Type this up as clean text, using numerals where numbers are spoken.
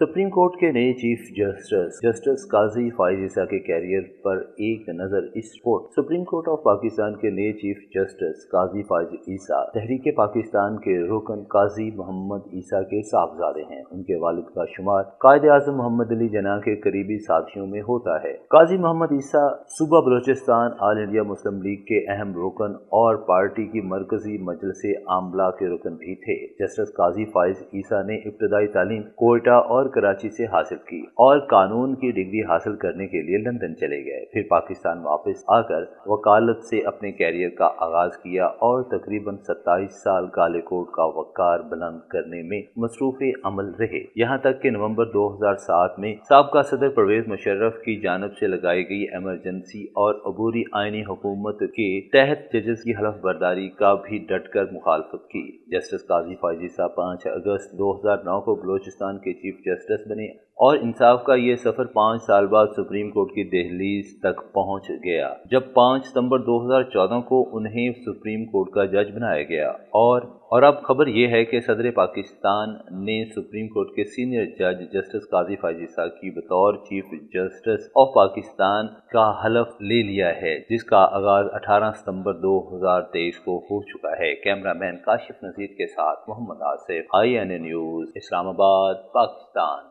Supreme court के नए chief justice काजी फाइज ईसा के कैरियर पर एक नजर इस report. Supreme court of Pakistan के नए चीफ जस्टिस काजी फाइज ईसा तहरीक पाकिस्तान के रुकन काजी मोहम्मद ईसा के साहबजादे हैं। उनके वालिद का शुमार कायद आजम मोहम्मद अली जिन्नाह के करीबी साथियों में होता है। काजी मोहम्मद ईसा सूबा Balochistan all India Muslim league के अहम रुकन और पार्टी की मरकजी मजलिस आमला के रुकन भी थे। जस्टिस काजी फाइज ईसा ने इब्तदाई तालीम कोयटा और कराची से हासिल की और कानून की डिग्री हासिल करने के लिए लंदन चले गए। फिर पाकिस्तान वापस आकर वकालत से अपने कैरियर का आगाज किया और तकरीबन 27 साल काले कोट का वकार बुलंद करने में मसरूफ अमल रहे। यहाँ तक कि नवंबर 2007 में साबका सदर परवेज मुशर्रफ की जानिब से लगाई गई इमरजेंसी और अबूरी आईनी हुकूमत के तहत जजेस की हलफ बर्दारी का भी डटकर मुखालफत की। जस्टिस काजी फाइज ईसा 5 अगस्त 2009 को बलोचिस्तान के चीफ जस्टिस बने और इंसाफ का ये सफर 5 साल बाद सुप्रीम कोर्ट की दहलीज तक पहुंच गया, जब 5 सितंबर 2014 को उन्हें सुप्रीम कोर्ट का जज बनाया गया। और अब खबर ये है कि सदर पाकिस्तान ने सुप्रीम कोर्ट के सीनियर जज जस्टिस काजी फाइज ईसा की बतौर चीफ जस्टिस ऑफ पाकिस्तान का हलफ ले लिया है, जिसका आगाज 18 सितंबर 2023 को हो चुका है। कैमरामैन काशिफ नजीर के साथ मोहम्मद आसिफ, INA न्यूज़, इस्लामाबाद, पाकिस्तान।